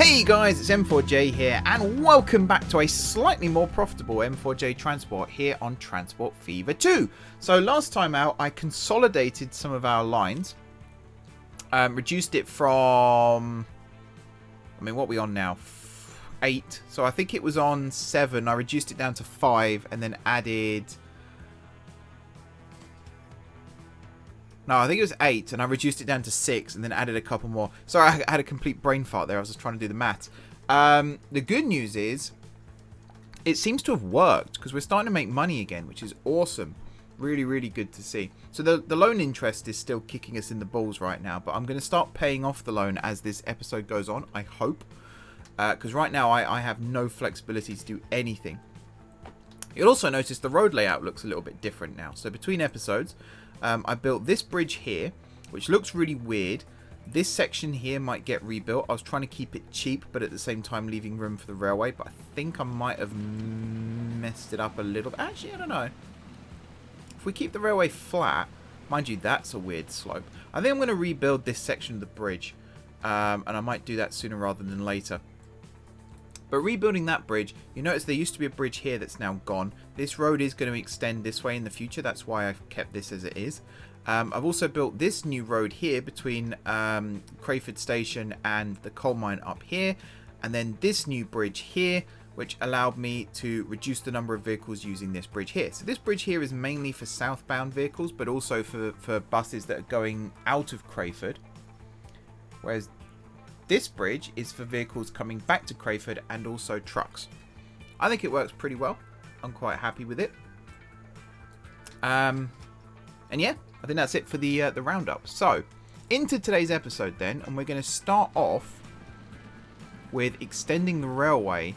Hey guys, it's M4J here, and welcome back to a slightly more profitable M4J transport here on Transport Fever 2. So last time out, I consolidated some of our lines, reduced it from, what are we on now? 8. So I think it was on 7. I reduced it down to 5, and then added... No, I think it was 8, and I reduced it down to 6, and then added a couple more. Sorry, I had a complete brain fart there. I was just trying to do the maths. The good news is, it seems to have worked, because we're starting to make money again, which is awesome. Really, really good to see. So the loan interest is still kicking us in the balls right now, but I'm going to start paying off the loan as this episode goes on, I hope. Because right now, I have no flexibility to do anything. You'll also notice the road layout looks a little bit different now. So between episodes... I built this bridge here, which looks really weird. This section here might get rebuilt. I was trying to keep it cheap, but at the same time leaving room for the railway. But I think I might have messed it up a little bit. Actually, I don't know. If we keep the railway flat, mind you, that's a weird slope. I think I'm going to rebuild this section of the bridge. And I might do that sooner rather than later. But rebuilding that bridge, you notice there used to be a bridge here that's now gone. This road is going to extend this way in the future. That's why I've kept this as it is. I've also built this new road here between Crayford Station and the coal mine up here. And then this new bridge here, which allowed me to reduce the number of vehicles using this bridge here. So this bridge here is mainly for southbound vehicles, but also for buses that are going out of Crayford. Whereas this bridge is for vehicles coming back to Crayford and also trucks. I think it works pretty well. I'm quite happy with it. And yeah, I think that's it for the roundup. So, into today's episode then, and we're going to start off with extending the railway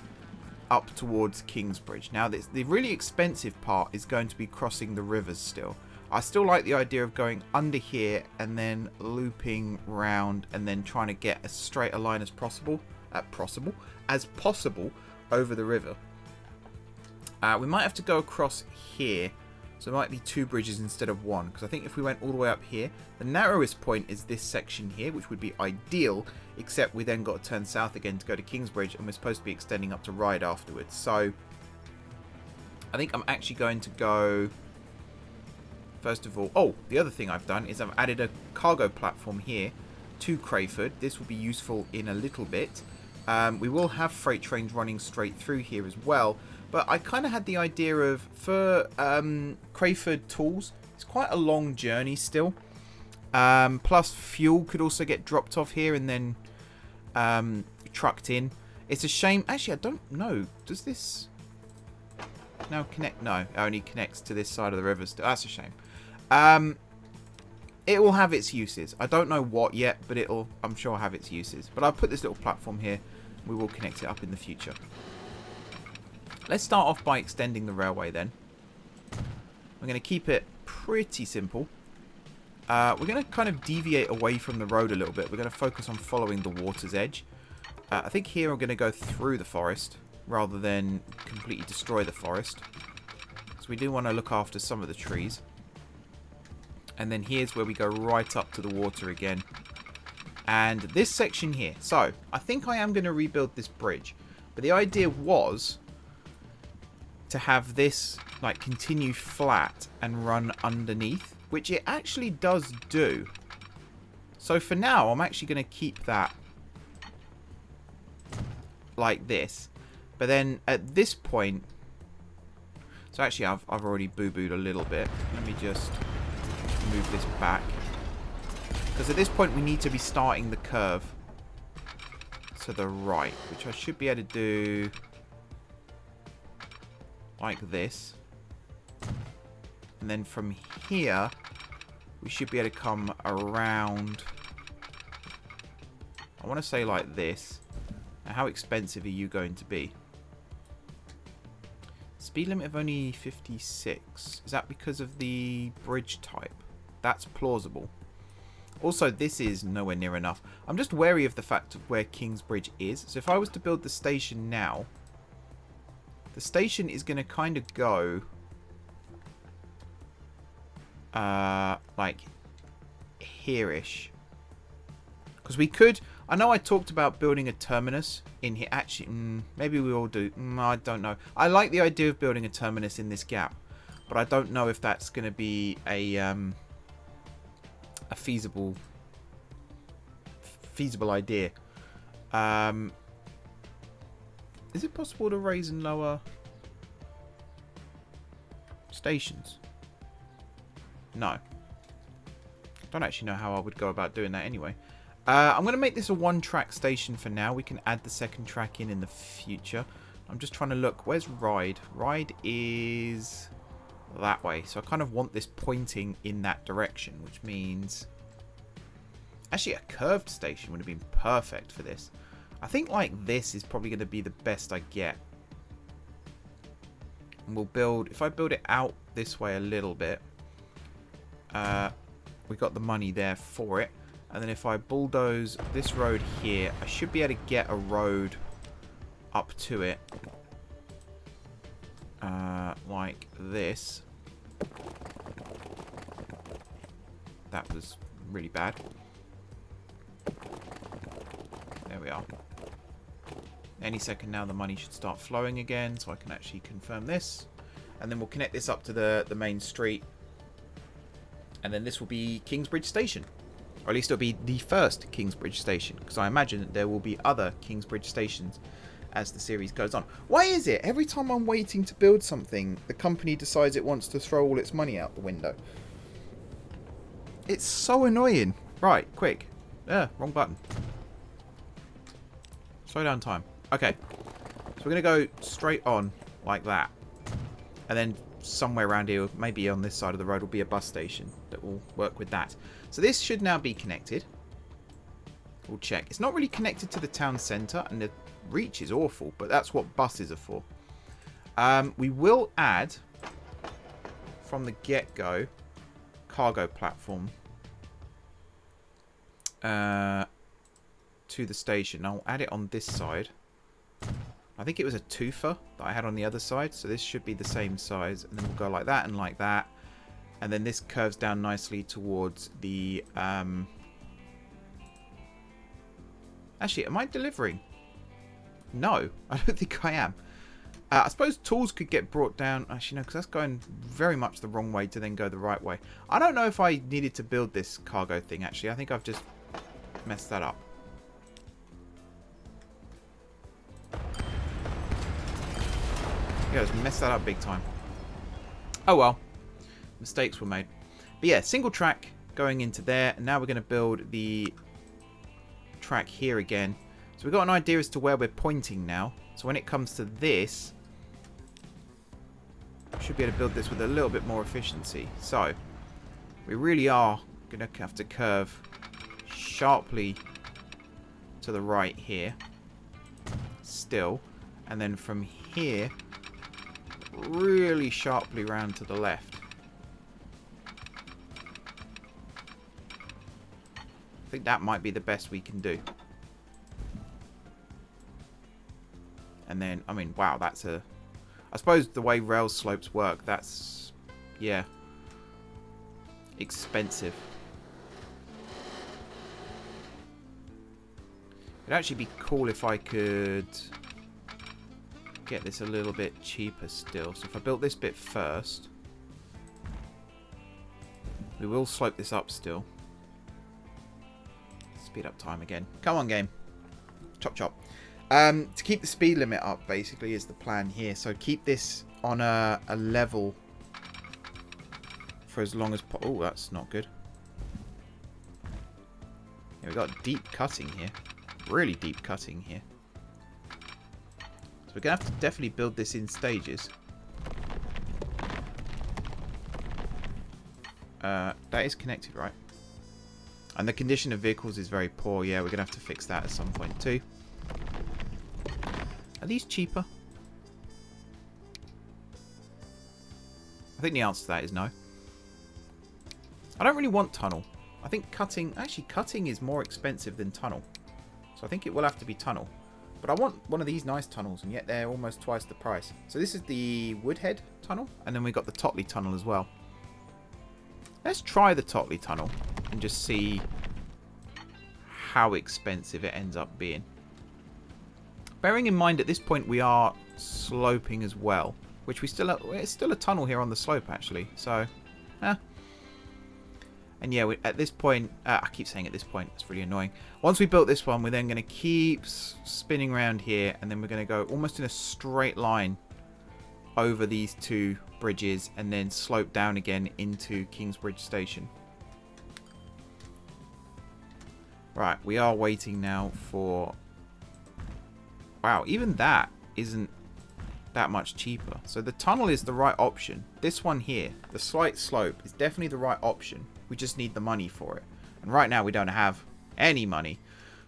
up towards Kingsbridge. Now, the really expensive part is going to be crossing the rivers still. I still like the idea of going under here and then looping round and then trying to get as straight a line as possible over the river. We might have to go across here, so it might be 2 bridges instead of 1, because I think if we went all the way up here, the narrowest point is this section here, which would be ideal, except we then got to turn south again to go to Kingsbridge, and we're supposed to be extending up to Ryde afterwards. So I think I'm actually going to go... First of all, the other thing I've done is I've added a cargo platform here to Crayford. This will be useful in a little bit. We will have freight trains running straight through here as well. But I kind of had the idea of, for Crayford tools, it's quite a long journey still. Plus fuel could also get dropped off here and then trucked in. It's a shame. Actually, I don't know. Does this now connect? No, it only connects to this side of the river still. That's a shame. It will have its uses. I don't know what yet, but I'm sure have its uses. But I'll put this little platform here. We will connect it up in the future. Let's start off by extending the railway then. We're going to keep it pretty simple. We're going to kind of deviate away from the road a little bit. We're going to focus on following the water's edge. I think here we're going to go through the forest rather than completely destroy the forest. So we do want to look after some of the trees. And then here's where we go right up to the water again. And this section here. So, I think I am going to rebuild this bridge. But the idea was to have this like continue flat and run underneath. Which it actually does do. So for now, I'm actually going to keep that like this. But then at this point... So actually, I've already boo-booed a little bit. Let me just... move this back, because at this point we need to be starting the curve to the right, which I should be able to do like this, and then from here we should be able to come around, I want to say like this. Now, how expensive are you going to be? Speed limit of only 56. Is that because of the bridge type? That's plausible. Also, this is nowhere near enough. I'm just wary of the fact of where Kingsbridge is. So if I was to build the station now, the station is going to kind of go like here-ish. Because we could, I know I talked about building a terminus in here. Actually, maybe we all do. I don't know. I like the idea of building a terminus in this gap, but I don't know if that's going to be a feasible idea. Is it possible to raise and lower stations? No. Don't actually know how I would go about doing that anyway. I'm going to make this a one-track station for now. We can add the second track in the future. I'm just trying to look. Where's Ride? Ride is that way. So I kind of want this pointing in that direction, which means... Actually, a curved station would have been perfect for this. I think like this is probably going to be the best I get. And we'll build... If I build it out this way a little bit, we got the money there for it. And then if I bulldoze this road here, I should be able to get a road up to it. Like this. That was really bad. There we are. Any second now the money should start flowing again, so I can actually confirm this. And then we'll connect this up to the main street. And then this will be Kingsbridge Station. Or at least it'll be the first Kingsbridge Station, because I imagine that there will be other Kingsbridge Stations as the series goes on. Why is it every time I'm waiting to build something, the company decides it wants to throw all its money out the window? It's so annoying. Right, quick. Wrong button. Slow down time. Okay. So we're going to go straight on like that. And then somewhere around here, maybe on this side of the road, will be a bus station that will work with that. So this should now be connected. We'll check. It's not really connected to the town centre, and the reach is awful, but that's what buses are for. We will add, from the get-go, cargo platform to the station. I'll add it on this side. I think it was a twofer that I had on the other side, so this should be the same size. And then we'll go like that and like that. And then this curves down nicely towards the... Actually, am I delivering? No, I don't think I am. I suppose tools could get brought down. Actually, no, because that's going very much the wrong way to then go the right way. I don't know if I needed to build this cargo thing, actually. I think I've just messed that up. Yeah, I messed that up big time. Oh well. Mistakes were made. But yeah, single track going into there. And now we're going to build the track here again. So we've got an idea as to where we're pointing now. So when it comes to this, we should be able to build this with a little bit more efficiency. So we really are going to have to curve sharply to the right here. Still. And then from here, really sharply round to the left. I think that might be the best we can do. And then, I mean, wow, that's a... I suppose the way rail slopes work, that's... yeah. Expensive. It'd actually be cool if I could get this a little bit cheaper still. So if I built this bit first, we will slope this up still. Speed up time again. Come on, game. Chop chop. To keep the speed limit up, basically, is the plan here. So keep this on a level for as long as... oh, that's not good. Yeah, we've got deep cutting here. Really deep cutting here. So we're going to have to definitely build this in stages. That is connected, right? And the condition of vehicles is very poor. Yeah, we're going to have to fix that at some point too. Are these cheaper? I think the answer to that is no. I don't really want tunnel. I think cutting... actually, cutting is more expensive than tunnel. So I think it will have to be tunnel. But I want one of these nice tunnels, and yet they're almost twice the price. So this is the Woodhead tunnel, and then we've got the Totley tunnel as well. Let's try the Totley tunnel and just see how expensive it ends up being. Bearing in mind at this point we are sloping as well, which it's still a tunnel here on the slope actually. So, and yeah, at this point, I keep saying at this point, it's really annoying. Once we built this one, we're then going to keep spinning around here, and then we're going to go almost in a straight line over these two bridges, and then slope down again into Kingsbridge Station. Right, we are waiting now for... Wow, even that isn't that much cheaper. So the tunnel is the right option. This one here, the slight slope, is definitely the right option. We just need the money for it. And right now we don't have any money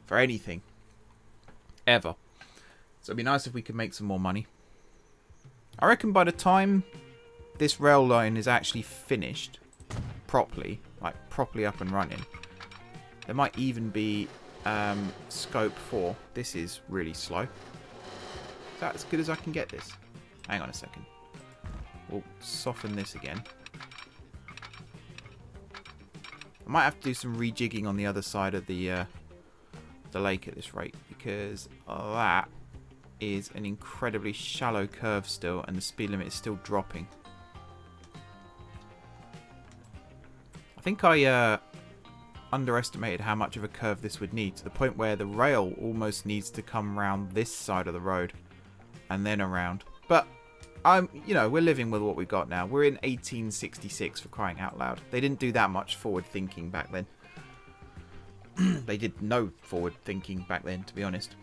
for anything. Ever. So it'd be nice if we could make some more money. I reckon by the time this rail line is actually finished properly, like properly up and running, there might even be scope for... This is really slow. Is that as good as I can get this? Hang on a second. We'll soften this again. I might have to do some rejigging on the other side of the lake at this rate, because that is an incredibly shallow curve still, and the speed limit is still dropping. I think I underestimated how much of a curve this would need, to the point where the rail almost needs to come around this side of the road and then around. But we're living with what we've got now. We're in 1866, for crying out loud. They didn't do that much forward thinking back then. They did no forward thinking back then, to be honest.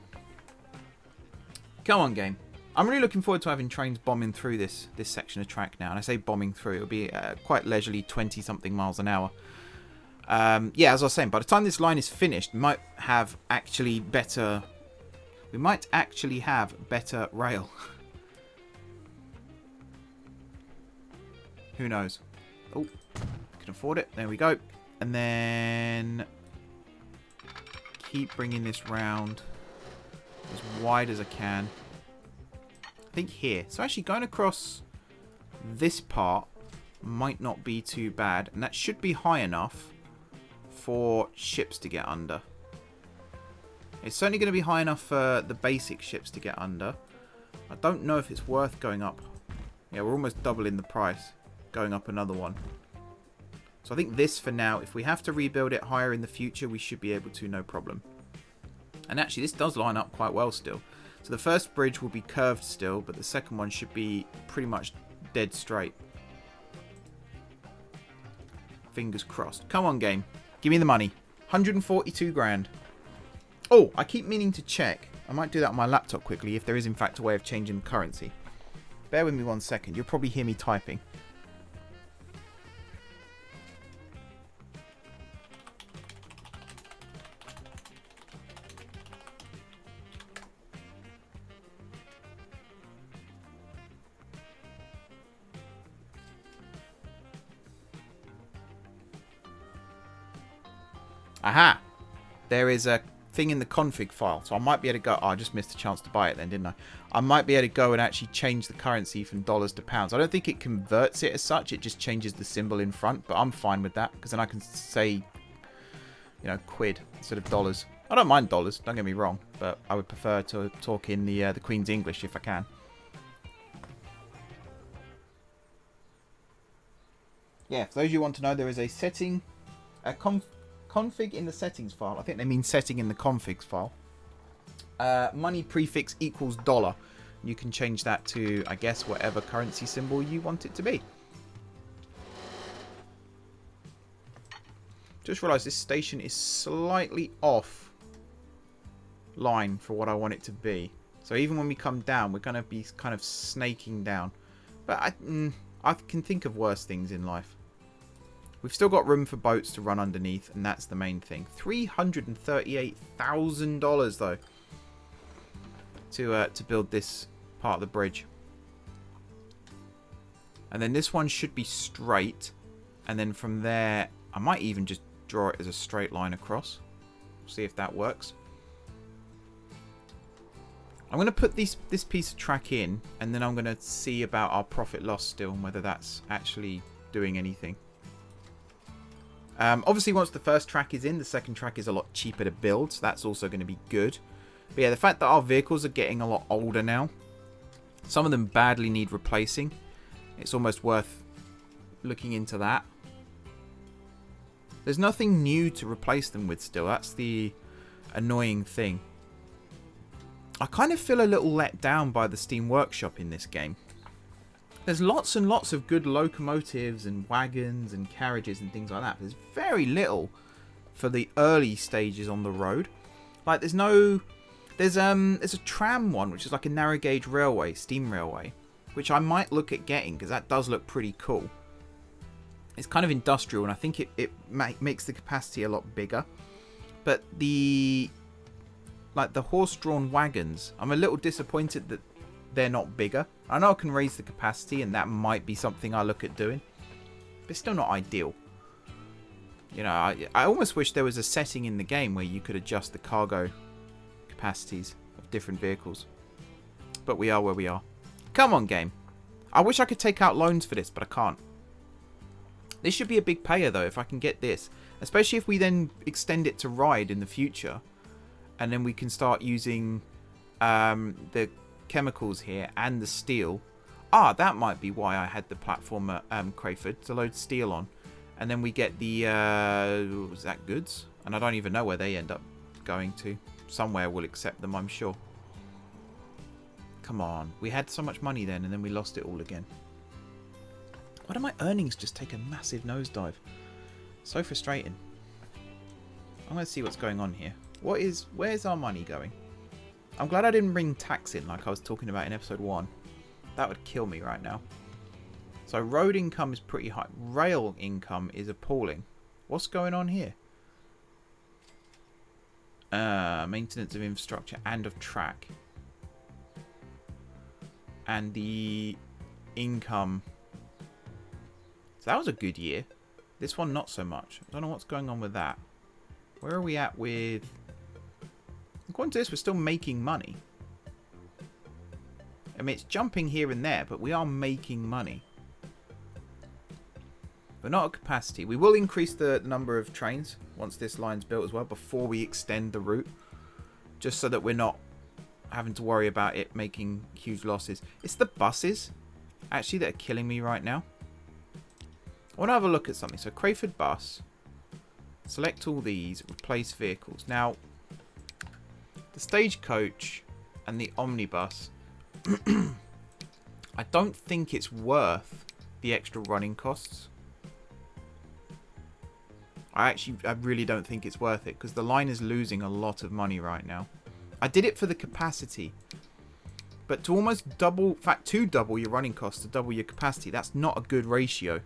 Come on, game. I'm really looking forward to having trains bombing through this section of track now. And I say bombing through, it'll be quite leisurely 20-something miles an hour. Yeah, as I was saying, by the time this line is finished, we might actually have better rail. Who knows? Oh, can afford it. There we go. And then keep bringing this round as wide as I can. I think here. So actually going across this part might not be too bad. And that should be high enough for ships to get under. It's certainly going to be high enough for the basic ships to get under. I don't know if it's worth going up. Yeah, we're almost doubling the price. Going up another one. So I think this for now, if we have to rebuild it higher in the future, we should be able to, no problem. And actually this does line up quite well still. So the first bridge will be curved still, but the second one should be pretty much dead straight. Fingers crossed. Come on, game. Give me the money. 142 grand. Oh, I keep meaning to check. I might do that on my laptop quickly if there is in fact a way of changing the currency. Bear with me 1 second. You'll probably hear me typing. Aha! There is a thing in the config file, so I might be able to go... Oh, I just missed a chance to buy it then, didn't I? I might be able to go and actually change the currency from dollars to pounds. I don't think it converts it as such, it just changes the symbol in front, but I'm fine with that, because then I can say, quid instead of dollars. I don't mind dollars, don't get me wrong, but I would prefer to talk in the Queen's English if I can. Yeah, for those of you who want to know, there is a setting, a config in the settings file. I think they mean setting in the configs file. Money prefix equals dollar. You can change that to, I guess, whatever currency symbol you want it to be. Just realised this station is slightly off line for what I want it to be. So even when we come down, we're going to be kind of snaking down. But I can think of worse things in life. We've still got room for boats to run underneath, and that's the main thing. $338,000 though to build this part of the bridge. And then this one should be straight, and then from there I might even just draw it as a straight line across. See if that works. I'm going to put this piece of track in, and then I'm going to see about our profit loss still and whether that's actually doing anything. Obviously, once the first track is in, the second track is a lot cheaper to build, so that's also going to be good. But yeah, the fact that our vehicles are getting a lot older now, some of them badly need replacing. It's almost worth looking into that. There's nothing new to replace them with still. That's the annoying thing. I kind of feel a little let down by the Steam Workshop in this game. There's lots and lots of good locomotives and wagons and carriages and things like that. But there's very little for the early stages on the road. Like there's a tram one, which is like a narrow gauge railway, steam railway, which I might look at getting because that does look pretty cool. It's kind of industrial, and I think it makes the capacity a lot bigger. But the horse-drawn wagons, I'm a little disappointed that they're not bigger. I know I can raise the capacity, and that might be something I look at doing, but it's still not ideal. You know, I almost wish there was a setting in the game where you could adjust the cargo capacities of different vehicles. But we are where we are. Come on, game. I wish I could take out loans for this, but I can't. This should be a big payer, though, if I can get this. Especially if we then extend it to ride in the future. And then we can start using the chemicals here and the steel. Ah, that might be why I had the platform at Crayford to load steel on. And then we get the, was that goods? And I don't even know where they end up going to. Somewhere will accept them, I'm sure. Come on. We had so much money then, and then we lost it all again. Why do my earnings just take a massive nosedive? So frustrating. I'm going to see what's going on here. Where's our money going? I'm glad I didn't bring tax in like I was talking about in episode 1. That would kill me right now. So road income is pretty high. Rail income is appalling. What's going on here? Maintenance of infrastructure and of track. And the income. So that was a good year. This one not so much. I don't know what's going on with that. Where are we at with... According to this, we're still making money. I mean, it's jumping here and there, but we are making money. But not at capacity. We will increase the number of trains once this line's built as well, before we extend the route. Just so that we're not having to worry about it making huge losses. It's the buses, actually, that are killing me right now. I want to have a look at something. So Crayford bus. Select all these. Replace vehicles. Now, the stagecoach and the omnibus. I don't think it's worth the extra running costs. I really don't think it's worth it, because the line is losing a lot of money right now. I did it for the capacity. But to almost double, in fact, to double your running costs to double your capacity, that's not a good ratio.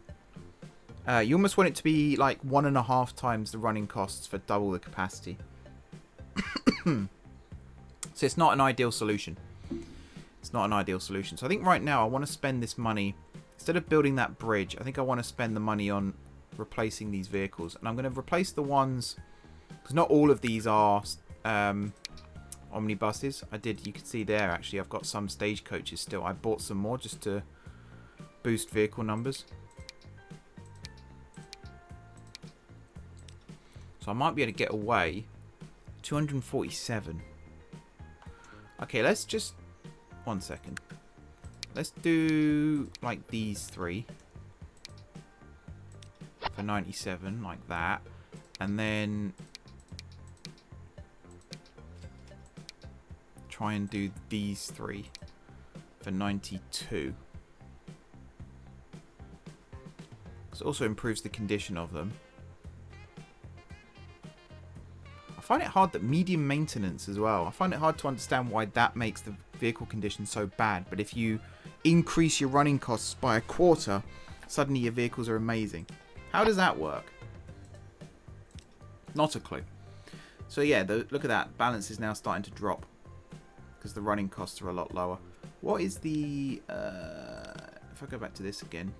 You almost want it to be like 1.5 times the running costs for double the capacity. So it's not an ideal solution. It's not an ideal solution. So I think right now I want to spend this money, instead of building that bridge, I think I want to spend the money on replacing these vehicles. And I'm going to replace the ones, because not all of these are omnibuses. You can see there actually I've got some stagecoaches still. I bought some more just to boost vehicle numbers. So I might be able to get away. 247. Okay, let's just... 1 second. Let's do like these 3. For 97, like that. And then... try and do these 3 for 92. This also improves the condition of them. I find it hard that medium maintenance as well. I find it hard to understand why that makes the vehicle condition so bad. But if you increase your running costs by 1/4, suddenly your vehicles are amazing. How does that work? Not a clue. So yeah, look at that. Balance is now starting to drop because the running costs are a lot lower. What is the... if I go back to this again.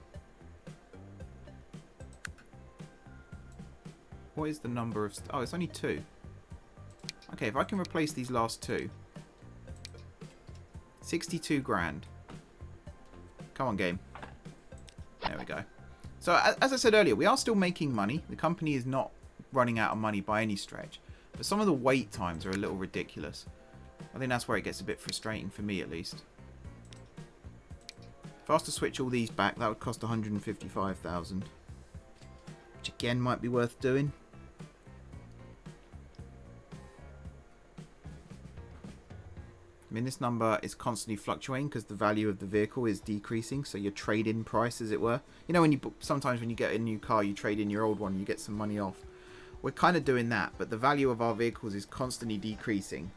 What is the number of... oh, it's only 2. Okay, if I can replace these last 2. 62 grand. Come on, game. There we go. So as I said earlier, we are still making money. The company is not running out of money by any stretch. But some of the wait times are a little ridiculous. I think that's where it gets a bit frustrating for me, at least. If I was to switch all these back, that would cost 155,000. Which again might be worth doing. I mean, this number is constantly fluctuating because the value of the vehicle is decreasing. So your trade-in price, as it were. You know, when you sometimes when you get a new car, you trade in your old one, you get some money off. We're kind of doing that, but the value of our vehicles is constantly decreasing,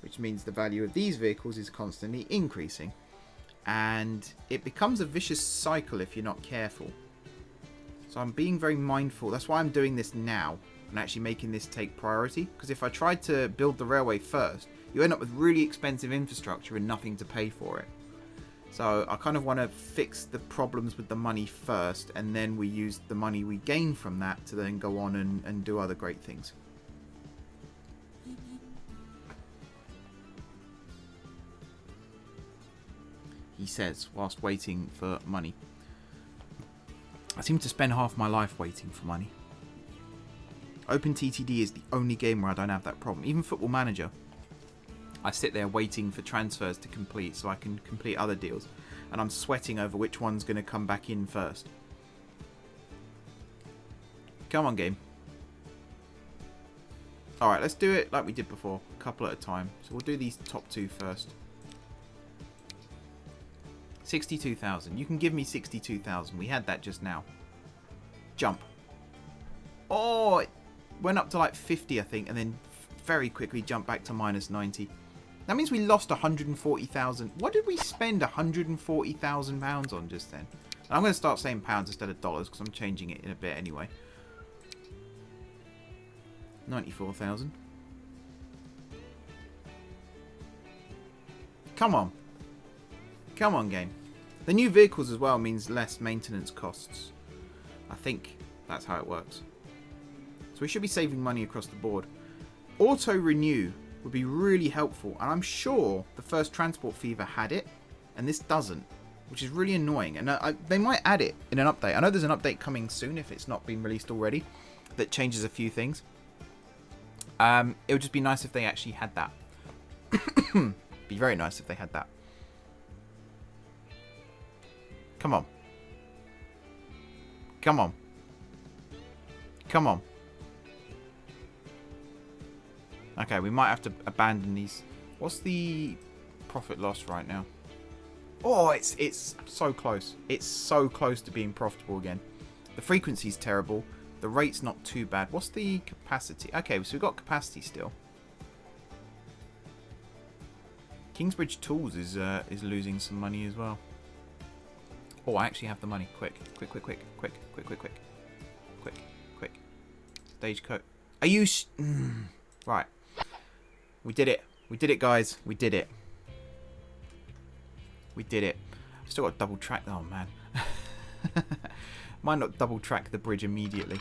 which means the value of these vehicles is constantly increasing. And it becomes a vicious cycle if you're not careful. So I'm being very mindful. That's why I'm doing this now and actually making this take priority. Because if I tried to build the railway first, you end up with really expensive infrastructure and nothing to pay for it. So I kind of want to fix the problems with the money first, and then we use the money we gain from that to then go on and do other great things. He says, whilst waiting for money. I seem to spend half my life waiting for money. OpenTTD is the only game where I don't have that problem. Even Football Manager, I sit there waiting for transfers to complete so I can complete other deals. And I'm sweating over which one's going to come back in first. Come on, game. Alright, let's do it like we did before. A couple at a time. So we'll do these top two first. 62,000. You can give me 62,000. We had that just now. Jump. Oh, it went up to like 50, I think, and then very quickly jumped back to minus 90. That means we lost 140,000. What did we spend 140,000 pounds on just then? And I'm going to start saying pounds instead of dollars because I'm changing it in a bit anyway. 94,000. Come on. Come on, game. The new vehicles as well means less maintenance costs. I think that's how it works. So we should be saving money across the board. Auto renew would be really helpful, and I'm sure the first Transport Fever had it, and this doesn't, which is really annoying. And they might add it in an update. I know there's an update coming soon if it's not been released already that changes a few things. It would just be nice if they actually had that. Be very nice if they had that. Come on. Come on. Come on. Okay, we might have to abandon these. What's the profit loss right now? Oh, it's so close. It's so close to being profitable again. The frequency's terrible. The rate's not too bad. What's the capacity? Okay, so we've got capacity still. Kingsbridge Tools is losing some money as well. Oh, I actually have the money. Quick. Stagecoach. Are you... Right. We did it. We did it, guys. We did it. We did it. I've still got to double track. Oh, man. Might not double track the bridge immediately.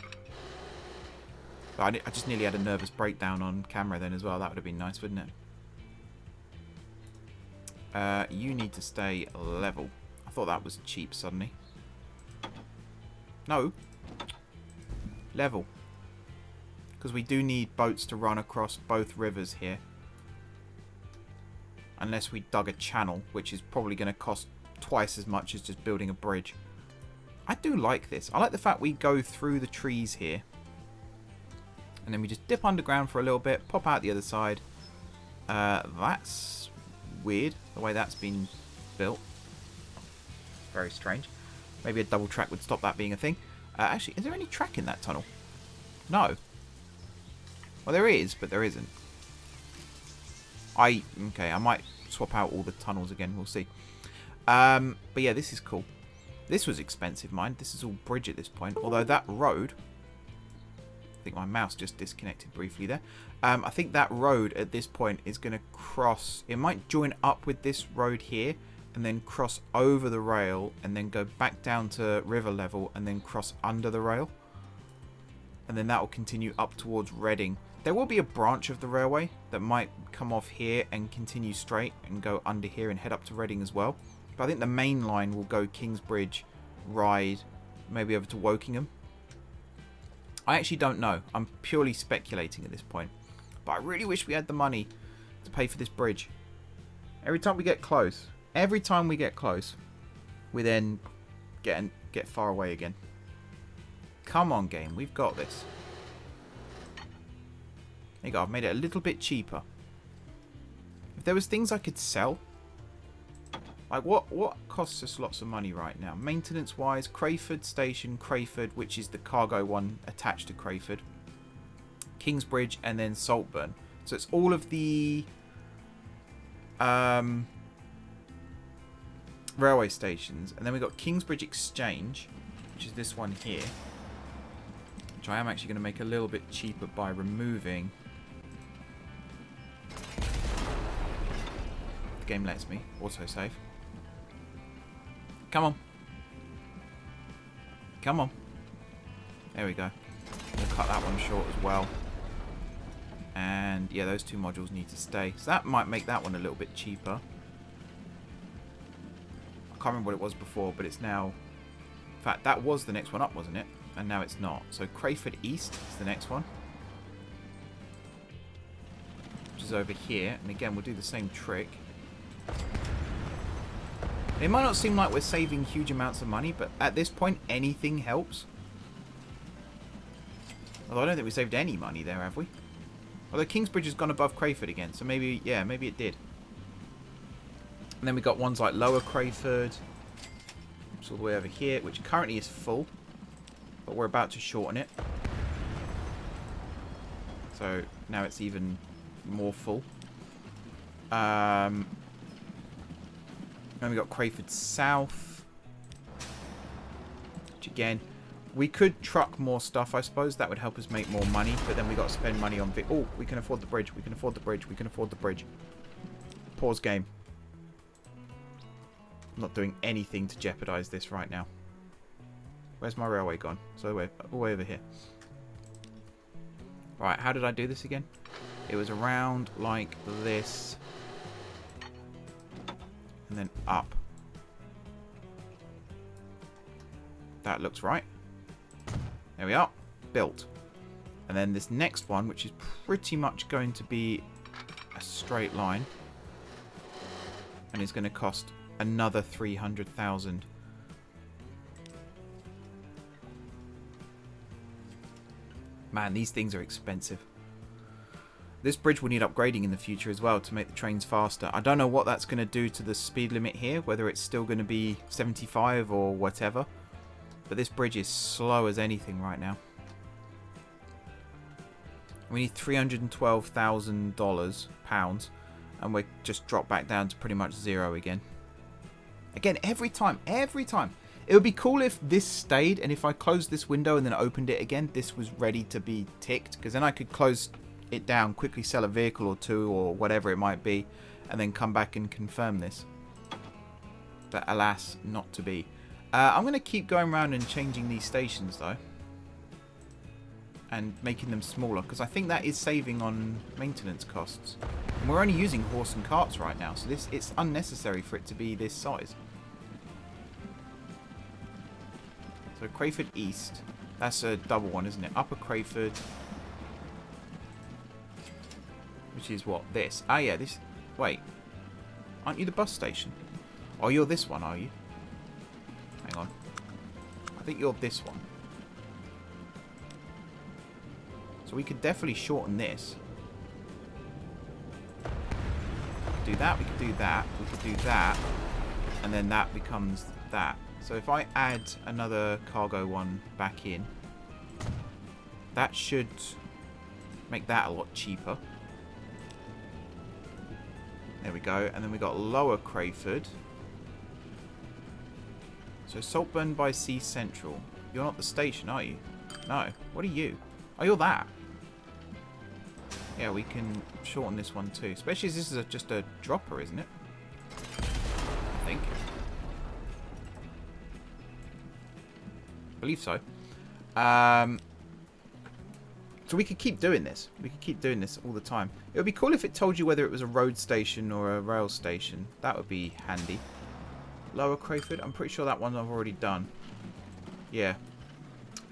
But I just nearly had a nervous breakdown on camera then as well. That would have been nice, wouldn't it? You need to stay level. I thought that was cheap suddenly. No. Level. Because we do need boats to run across both rivers here. Unless we dug a channel, which is probably going to cost twice as much as just building a bridge. I do like this. I like the fact we go through the trees here. And then we just dip underground for a little bit, pop out the other side. That's weird, the way that's been built. Very strange. Maybe a double track would stop that being a thing. Actually, is there any track in that tunnel? No. Well, there is, but there isn't. Okay, I might swap out all the tunnels again. We'll see. But yeah, this is cool. This was expensive, mind. This is all bridge at this point. Although that road... I think my mouse just disconnected briefly there. I think that road at this point is going to cross... It might join up with this road here and then cross over the rail and then go back down to river level and then cross under the rail. And then that will continue up towards Reading. There will be a branch of the railway that might come off here and continue straight and go under here and head up to Reading as well. But I think the main line will go Kingsbridge, Ryde, maybe over to Wokingham. I actually don't know. I'm purely speculating at this point. But I really wish we had the money to pay for this bridge. Every time we get close, we then get far away again. Come on, game. We've got this. There you go. I've made it a little bit cheaper. If there was things I could sell, like what costs us lots of money right now? Maintenance-wise, Crayford Station, Crayford, which is the cargo one attached to Crayford, Kingsbridge, and then Saltburn. So it's all of the railway stations. And then we've got Kingsbridge Exchange, which is this one here, which I am actually going to make a little bit cheaper by removing. The game lets me autosave. Come on. Come on. There we go. We'll cut that one short as well. And yeah, those two modules need to stay. So that might make that one a little bit cheaper. I can't remember what it was before, but it's now... In fact, that was the next one up, wasn't it? And now it's not. So Crayford East is the next one, which is over here. And again, we'll do the same trick. It might not seem like we're saving huge amounts of money, but at this point, anything helps. Although I don't think we saved any money there, have we? Although Kingsbridge has gone above Crayford again, so maybe, yeah, maybe it did. And then we got ones like Lower Crayford, which is all the way over here, which currently is full, but we're about to shorten it. So now it's even more full. Then we got Crayford South, which again, we could truck more stuff, I suppose. That would help us make more money, but then we got to spend money on... Oh, we can afford the bridge. We can afford the bridge. We can afford the bridge. Pause game. I'm not doing anything to jeopardize this right now. Where's my railway gone? So all the way over here. Right, how did I do this again? It was around like this. And then up. That looks right. There we are. Built. And then this next one, which is pretty much going to be a straight line. And it's going to cost another 300,000. Man, these things are expensive. This bridge will need upgrading in the future as well to make the trains faster. I don't know what that's going to do to the speed limit here, whether it's still going to be 75 or whatever. But this bridge is slow as anything right now. We need $312,000, and we're just dropped back down to pretty much zero again. Again, every time. It would be cool if this stayed, and if I closed this window and then opened it again, this was ready to be ticked, because then I could close it down, quickly sell a vehicle or two or whatever it might be, and then come back and confirm this. But alas, not to be. I'm going to keep going around and changing these stations though, and making them smaller, because I think that is saving on maintenance costs. And we're only using horse and carts right now, so it's unnecessary for it to be this size. So Crayford East, that's a double one, isn't it? Upper Crayford, which is what? This. Ah, yeah, this. Wait. Aren't you the bus station? Oh, you're this one, are you? Hang on. I think you're this one. So we could definitely shorten this. Do that, we could do that, we could do that, and then that becomes that. So if I add another cargo one back in, that should make that a lot cheaper. There we go. And then we got Lower Crayford. So Saltburn by Sea Central. You're not the station, are you? No. What are you? Oh, you're that. Yeah, we can shorten this one too. Especially as this is just a dropper, isn't it? I think. I believe so. So we could keep doing this. We could keep doing this all the time. It would be cool if it told you whether it was a road station or a rail station. That would be handy. Lower Crayford. I'm pretty sure that one I've already done. Yeah.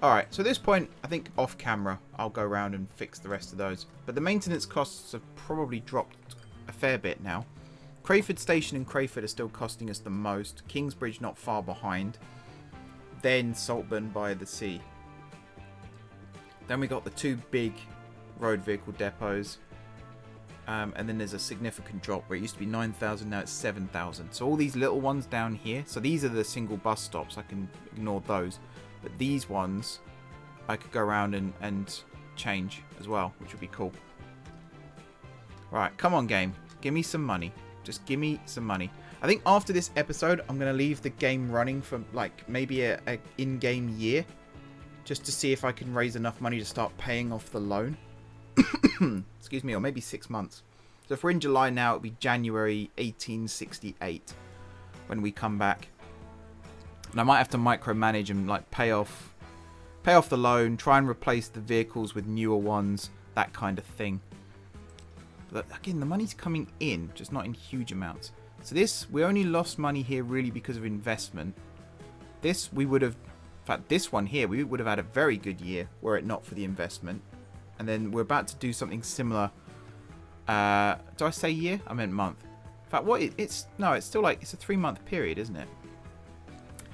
Alright, so at this point, I think off camera, I'll go around and fix the rest of those. But the maintenance costs have probably dropped a fair bit now. Crayford Station and Crayford are still costing us the most. Kingsbridge not far behind. Then Saltburn by the sea. Then we got the two big road vehicle depots. And then there's a significant drop where it used to be 9,000, now it's 7,000. So all these little ones down here, so these are the single bus stops, I can ignore those. But these ones, I could go around and change as well, which would be cool. Right, come on game, give me some money. Just give me some money. I think after this episode, I'm going to leave the game running for like maybe a in-game year. Just to see if I can raise enough money to start paying off the loan. Excuse me, or maybe 6 months. So if we're in July now, it'll be January 1868 when we come back. And I might have to micromanage and like pay off the loan, try and replace the vehicles with newer ones, that kind of thing. But again, the money's coming in, just not in huge amounts. So this, we only lost money here really because of investment. This, we would have, in fact, this one here, we would have had a very good year were it not for the investment. And then we're about to do something similar. Do I say year? I meant month. In fact, it's still like, it's a 3-month period, isn't it?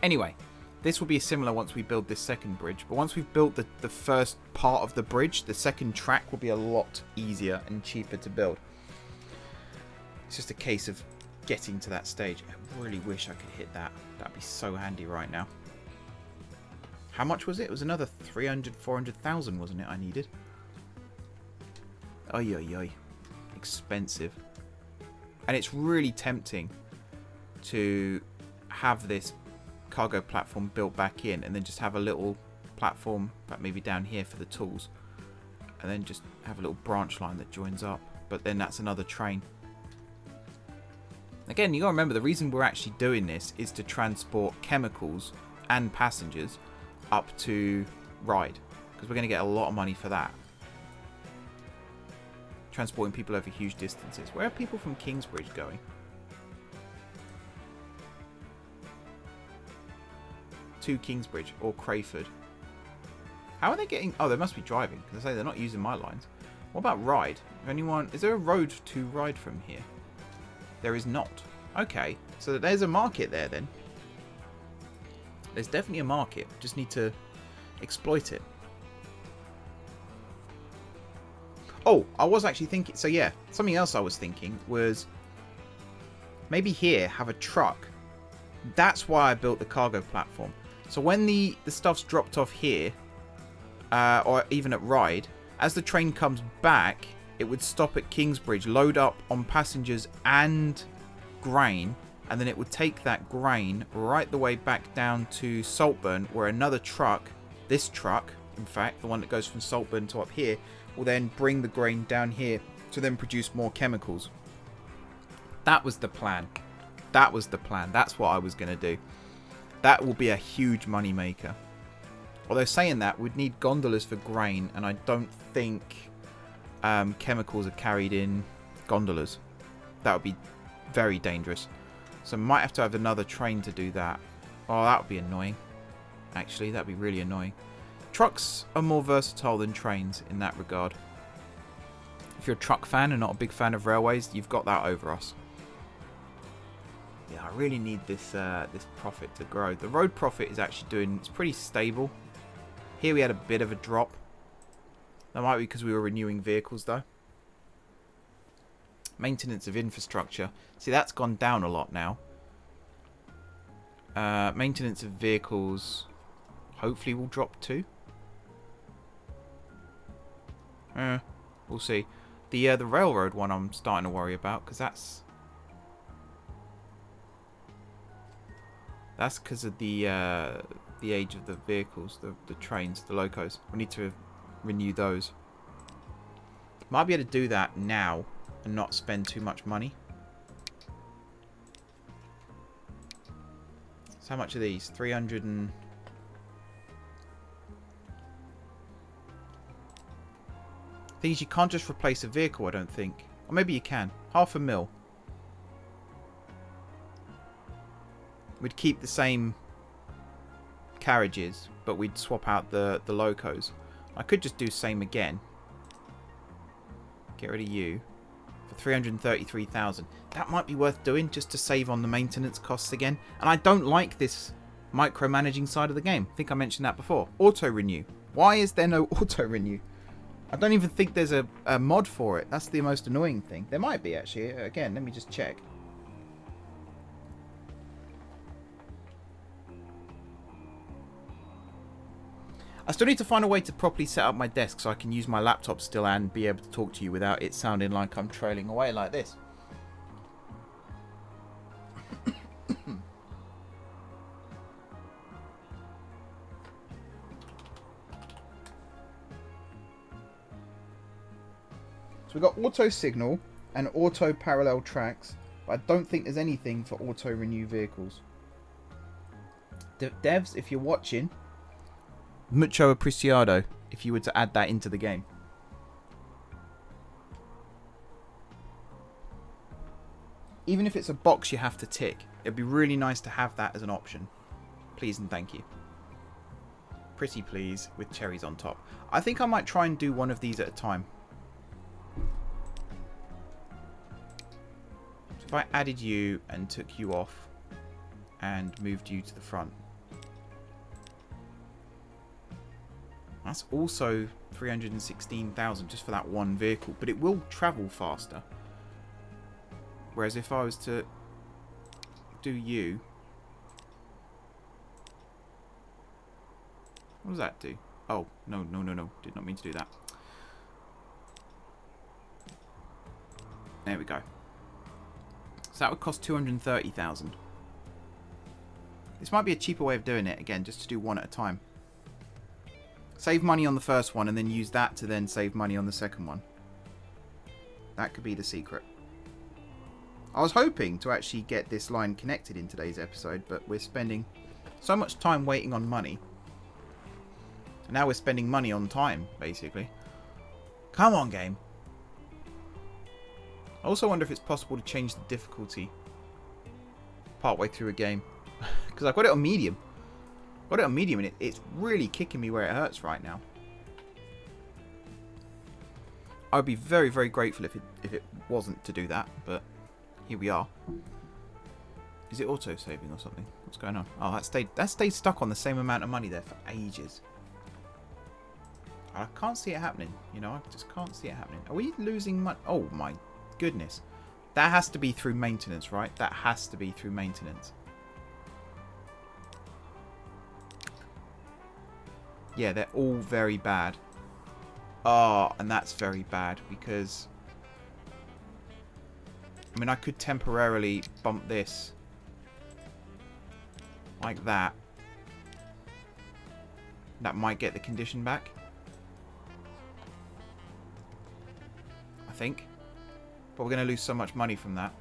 Anyway, this will be similar once we build this second bridge. But once we've built the first part of the bridge, the second track will be a lot easier and cheaper to build. It's just a case of getting to that stage. I really wish I could hit that. That'd be so handy right now. How much was it? It was another 300, 400,000, wasn't it, I needed? Oy, oy, oy. Expensive. And it's really tempting to have this cargo platform built back in and then just have a little platform, but maybe down here for the tools, and then just have a little branch line that joins up, but then that's another train. Again, you gotta remember the reason we're actually doing this is to transport chemicals and passengers up to Ryde, because we're going to get a lot of money for that, transporting people over huge distances. Where are people from Kingsbridge going? To Kingsbridge or Crayford. How are they getting? Oh, they must be driving, because I say they're not using my lines. What about Ryde? Anyone? Is there a road to Ryde from here? There is not. Okay, so there's a market there then. There's definitely a market. Just need to exploit it. Oh, I was actually thinking. So yeah, something else I was thinking was maybe here have a truck. That's why I built the cargo platform. So when the stuff's dropped off here, or even at Ryde, as the train comes back, it would stop at Kingsbridge, load up on passengers and grain, and then it would take that grain right the way back down to Saltburn, where another truck, this truck, in fact, the one that goes from Saltburn to up here, will then bring the grain down here to then produce more chemicals. That was the plan. That was the plan. That's what I was going to do. That will be a huge money maker. Although saying that, we'd need gondolas for grain, and I don't think chemicals are carried in gondolas. That would be very dangerous. So might have to have another train to do that. Oh, that would be annoying. Actually, that would be really annoying. Trucks are more versatile than trains in that regard. If you're a truck fan and not a big fan of railways, you've got that over us. Yeah, I really need this this profit to grow. The road profit is actually doing, it's pretty stable. Here we had a bit of a drop. That might be because we were renewing vehicles though. Maintenance of infrastructure. See, that's gone down a lot now. Maintenance of vehicles hopefully will drop too. We'll see. The railroad one I'm starting to worry about, because that's because of the age of the vehicles, the trains, the locos. We need to renew those. Might be able to do that now and not spend too much money. So how much are these? 300 and... Thing is, you can't just replace a vehicle, I don't think. Or maybe you can. $500,000. We'd keep the same carriages, but we'd swap out the locos. I could just do same again. Get rid of you for 333,000. That might be worth doing just to save on the maintenance costs again. And I don't like this micromanaging side of the game. I think I mentioned that before. Auto renew. Why is there no auto renew? I don't even think there's a mod for it. That's the most annoying thing. There might be, actually. Again, let me just check. I still need to find a way to properly set up my desk so I can use my laptop still and be able to talk to you without it sounding like I'm trailing away like this. So we've got auto signal and auto parallel tracks, but I don't think there's anything for auto renew vehicles. Devs, if you're watching, mucho apreciado if you were to add that into the game. Even if it's a box you have to tick, it'd be really nice to have that as an option. Please and thank you. Pretty please, with cherries on top. I think I might try and do one of these at a time. So if I added you and took you off and moved you to the front. That's also 316,000 just for that one vehicle, but it will travel faster. Whereas if I was to do you, what does that do? Oh, no, did not mean to do that. There we go. So that would cost 230,000. This might be a cheaper way of doing it, again, just to do one at a time. Save money on the first one and then use that to then save money on the second one. That could be the secret. I was hoping to actually get this line connected in today's episode, but we're spending so much time waiting on money. And now we're spending money on time, basically. Come on, game. I also wonder if it's possible to change the difficulty partway through a game. Because I've got it on medium. Got it on medium and it's really kicking me where it hurts right now. I'd be very, very grateful if it wasn't to do that, but here we are. Is it auto-saving or something? What's going on? Oh, that stayed stuck on the same amount of money there for ages. I can't see it happening. You know, I just can't see it happening. Are we losing money? Oh my goodness. That has to be through maintenance, right? That has to be through maintenance. Yeah, they're all very bad. Oh, and that's very bad because... I mean, I could temporarily bump this like that. That might get the condition back. I think. But we're going to lose so much money from that.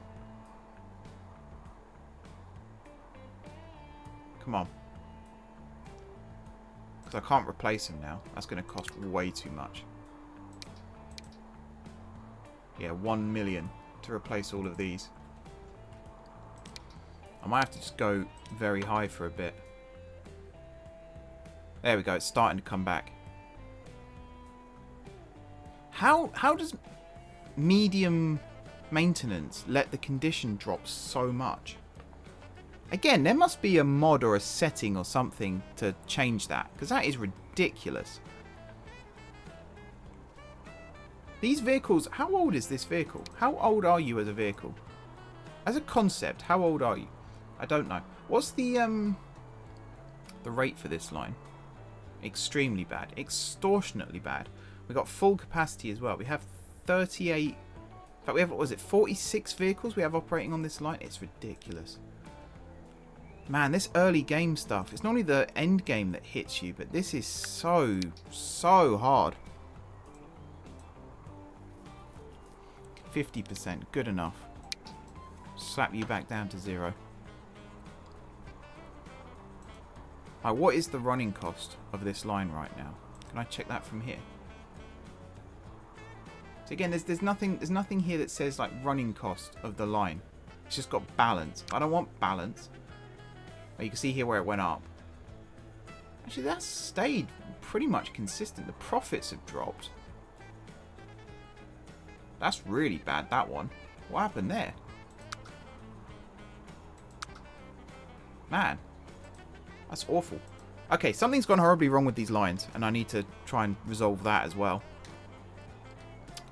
Come on. Because I can't replace him now. That's going to cost way too much. Yeah, 1 million to replace all of these. I might have to just go very high for a bit. There we go. It's starting to come back. How does medium maintenance let the condition drop so much? Again, there must be a mod or a setting or something to change that, because that is ridiculous. These vehicles, how old is this vehicle? How old are you as a vehicle? As a concept, how old are you? I don't know. What's the rate for this line? Extremely bad. Extortionately bad. We've got full capacity as well. We have 38... In fact, we have, what was it, 46 vehicles we have operating on this line? It's ridiculous. Man, this early game stuff, it's normally the end game that hits you, but this is so hard. 50%, good enough. Slap you back down to 0. Right, what is the running cost of this line right now? Can I check that from here? So again, there's nothing here that says like running cost of the line. It's just got balance. I don't want balance. You can see here where it went up. Actually, that's stayed pretty much consistent. The profits have dropped. That's really bad, that one. What happened there? Man, that's awful. Okay, something's gone horribly wrong with these lines, and I need to try and resolve that as well.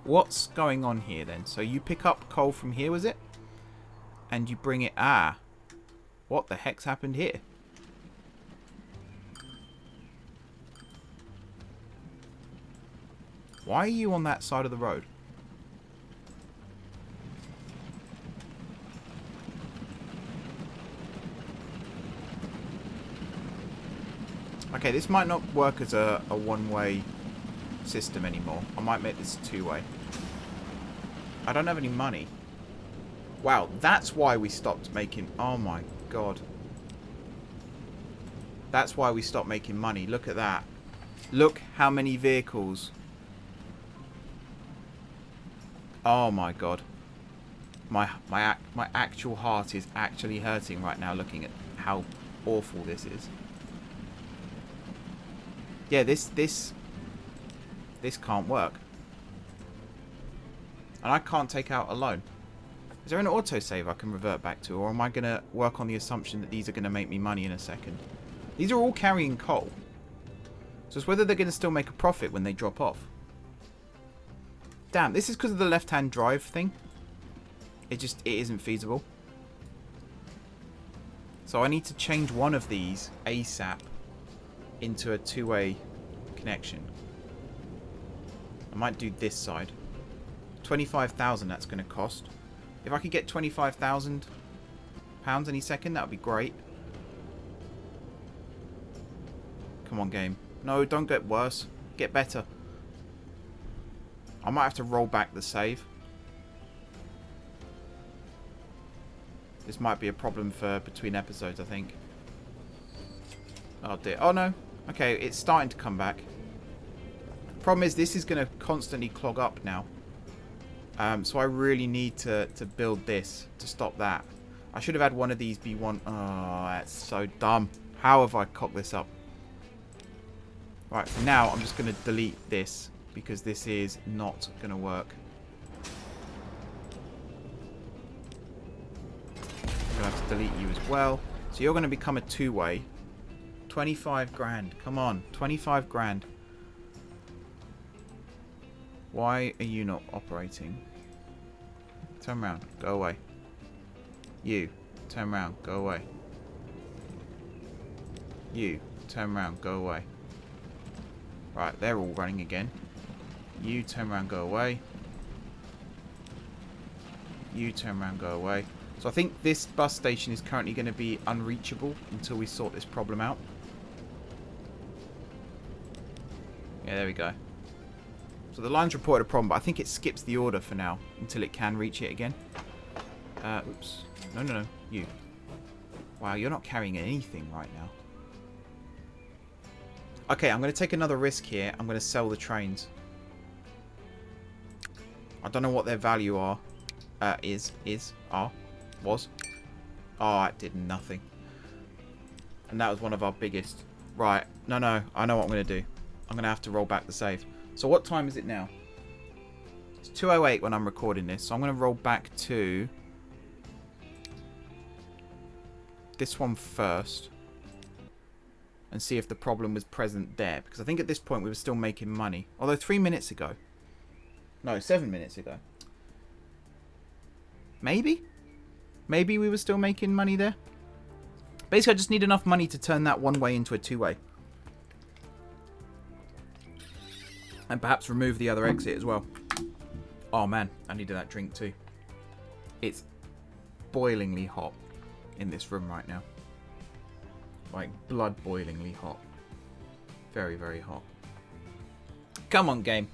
What's going on here then? So you pick up coal from here, was it? And you bring it... Ah. What the heck's happened here? Why are you on that side of the road? Okay, this might not work as a one-way system anymore. I might make this two-way. I don't have any money. Wow, that's why we stopped making... Oh my god. That's why we stopped making money. Look at that. Look how many vehicles. Oh my god. My actual heart is actually hurting right now looking at how awful this is. Yeah, this can't work. And I can't take out a loan. Is there an autosave I can revert back to? Or am I going to work on the assumption that these are going to make me money in a second? These are all carrying coal. So it's whether they're going to still make a profit when they drop off. Damn, this is because of the left-hand drive thing. It isn't feasible. So I need to change one of these ASAP into a two-way connection. I might do this side. 25,000 that's going to cost. If I could get 25,000 pounds any second, that would be great. Come on, game. No, don't get worse. Get better. I might have to roll back the save. This might be a problem for between episodes, I think. Oh dear. Oh no. Okay, it's starting to come back. Problem is, this is going to constantly clog up now. So I really need to build this to stop that. I should have had one of these be one. Oh, that's so dumb. How have I cocked this up? Right, for now, I'm just going to delete this because this is not going to work. I'm going to have to delete you as well. So you're going to become a two-way. 25 grand. Come on, 25 grand. Why are you not operating? Turn around. Go away. You. Turn around. Go away. You. Turn around. Go away. Right, they're all running again. You. Turn around. Go away. You. Turn around. Go away. So I think this bus station is currently going to be unreachable until we sort this problem out. Yeah, there we go. So the line's reported a problem, but I think it skips the order for now until it can reach it again. Oops. No, no, no. You. Wow, you're not carrying anything right now. Okay, I'm going to take another risk here. I'm going to sell the trains. I don't know what their value are. Was. Oh, it did nothing. And that was one of our biggest. Right. No, no. I know what I'm going to do. I'm going to have to roll back the save. So what time is it now? It's 2:08 when I'm recording this. So I'm going to roll back to this one first. And see if the problem was present there. Because I think at this point we were still making money. Although 3 minutes ago. No, 7 minutes ago. Maybe? Maybe we were still making money there. Basically, I just need enough money to turn that one way into a two-way. And perhaps remove the other exit as well. Oh man, I needed that drink too. It's boilingly hot in this room right now. Like blood boilingly hot. Very, very hot. Come on, game.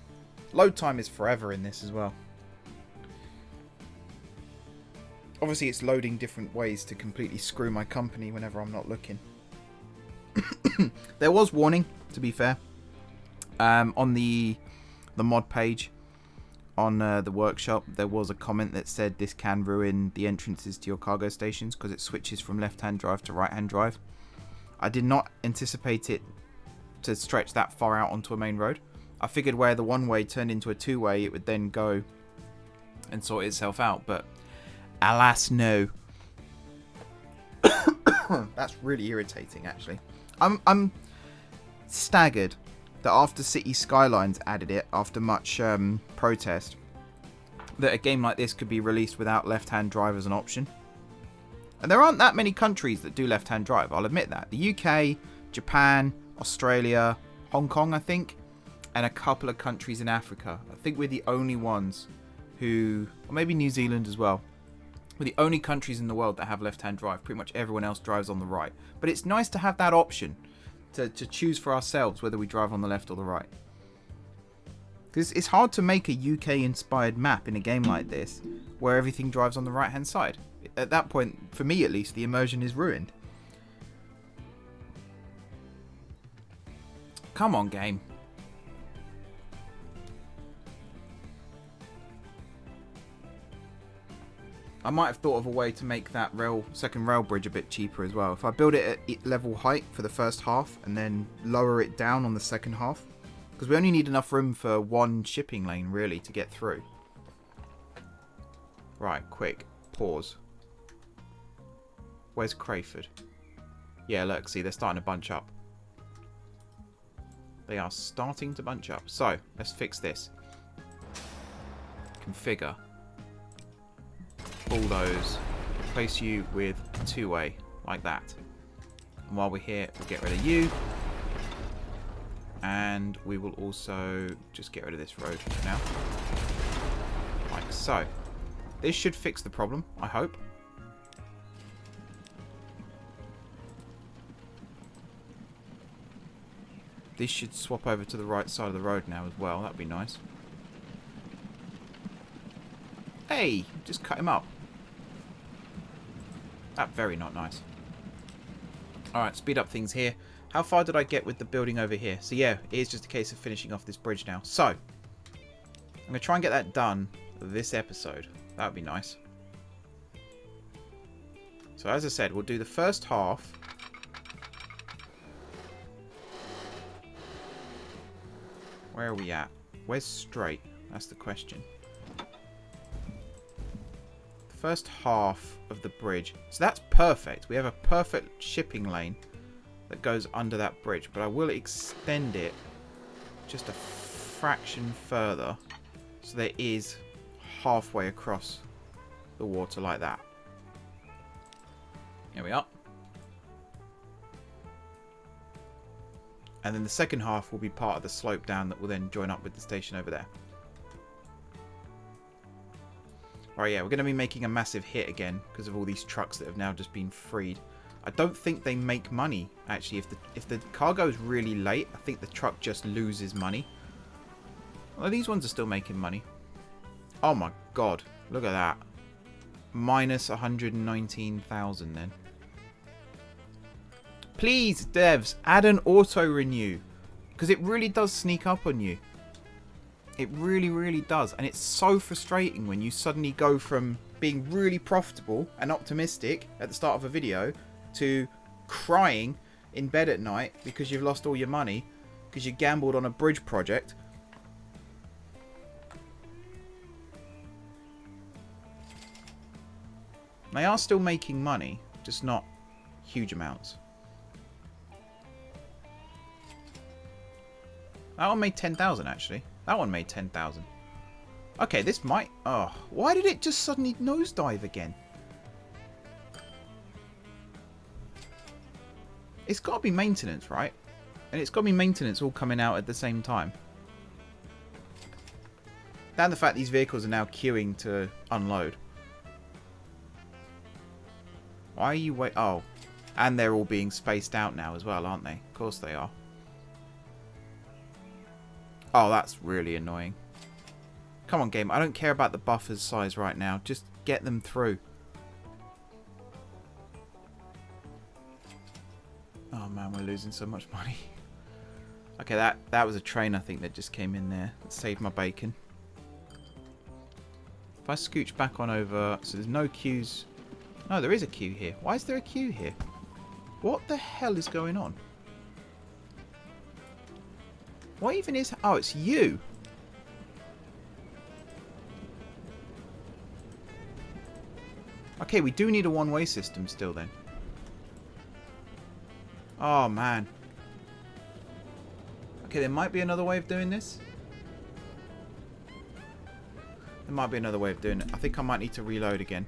Load time is forever in this as well. Obviously, it's loading different ways to completely screw my company whenever I'm not looking. There was warning, to be fair. On the mod page on the workshop, there was a comment that said this can ruin the entrances to your cargo stations because it switches from left-hand drive to right-hand drive. I did not anticipate it to stretch that far out onto a main road. I figured where the one-way turned into a two-way, it would then go and sort itself out. But alas, no. That's really irritating, actually. I'm staggered that after City Skylines added it, after much protest, that a game like this could be released without left-hand drive as an option. And there aren't that many countries that do left-hand drive, I'll admit that. The UK, Japan, Australia, Hong Kong, I think, and a couple of countries in Africa. I think we're the only ones who, or maybe New Zealand as well, we're the only countries in the world that have left-hand drive. Pretty much everyone else drives on the right. But it's nice to have that option to choose for ourselves whether we drive on the left or the right. Because it's hard to make a UK-inspired map in a game like this where everything drives on the right-hand side. At that point, for me at least, the immersion is ruined. Come on, game. I might have thought of a way to make that second rail bridge a bit cheaper as well. If I build it at level height for the first half and then lower it down on the second half. Because we only need enough room for one shipping lane, really, to get through. Right, quick. Pause. Where's Crayford? Yeah, look, see, they're starting to bunch up. They are starting to bunch up. So, let's fix this. Configure. Bulldoze. Replace you with two-way, like that. And while we're here, we'll get rid of you. And we will also just get rid of this road for now. Like so. This should fix the problem, I hope. This should swap over to the right side of the road now as well. That'd be nice. Hey, just cut him up. That's very not nice. Alright, speed up things here. How far did I get with the building over here? So yeah, it is just a case of finishing off this bridge now. So, I'm going to try and get that done this episode. That would be nice. So as I said, we'll do the first half. Where are we at? Where's straight? That's the question. The first half of the bridge. So that's perfect. We have a perfect shipping lane that goes under that bridge. But I will extend it just a fraction further. So there is halfway across the water like that. Here we are. And then the second half will be part of the slope down that will then join up with the station over there. Right, yeah, we're going to be making a massive hit again because of all these trucks that have now just been freed. I don't think they make money, actually. If the cargo is really late, I think the truck just loses money. Well, these ones are still making money. Oh my god, look at that. Minus 119,000 then. Please, devs, add an auto-renew. Because it really does sneak up on you. It really, really does. And it's so frustrating when you suddenly go from being really profitable and optimistic at the start of a video to crying in bed at night because you've lost all your money because you gambled on a bridge project. They are still making money, just not huge amounts. That one made 10,000 actually. That one made 10,000. Okay, this might... Oh, why did it just suddenly nosedive again? It's got to be maintenance, right? And it's got to be maintenance all coming out at the same time. And the fact these vehicles are now queuing to unload. Why are you wait? Oh, and they're all being spaced out now as well, aren't they? Of course they are. Oh, that's really annoying. Come on, game. I don't care about the buffer's size right now. Just get them through. Oh man, we're losing so much money. Okay, that was a train I think that just came in there. That saved my bacon. If I scooch back on over, so there's no queues. No, there is a queue here. Why is there a queue here? What the hell is going on? What even is... Oh, it's you. Okay, we do need a one-way system still then. Oh, man. Okay, there might be another way of doing this. There might be another way of doing it. I think I might need to reload again.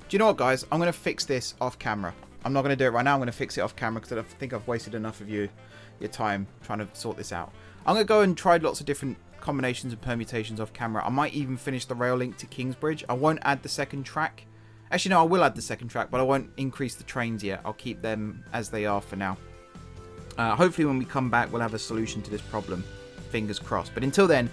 Do you know what, guys? I'm going to fix this off camera. I'm not going to do it right now. I'm going to fix it off camera because I think I've wasted enough of your time trying to sort this out. I'm going to go and try lots of different combinations and permutations off camera. I might even finish the rail link to Kingsbridge. I won't add the second track. Actually, no, I will add the second track, but I won't increase the trains yet. I'll keep them as they are for now. Hopefully, when we come back, we'll have a solution to this problem. Fingers crossed. But until then,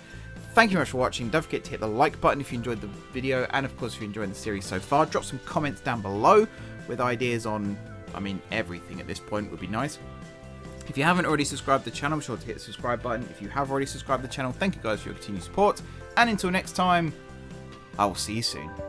thank you very much for watching. Don't forget to hit the like button if you enjoyed the video. And, of course, if you're enjoying the series so far, drop some comments down below with ideas on, I mean, everything at this point would be nice. If you haven't already subscribed to the channel, be sure to hit the subscribe button. If you have already subscribed to the channel, thank you guys for your continued support. And until next time, I will see you soon.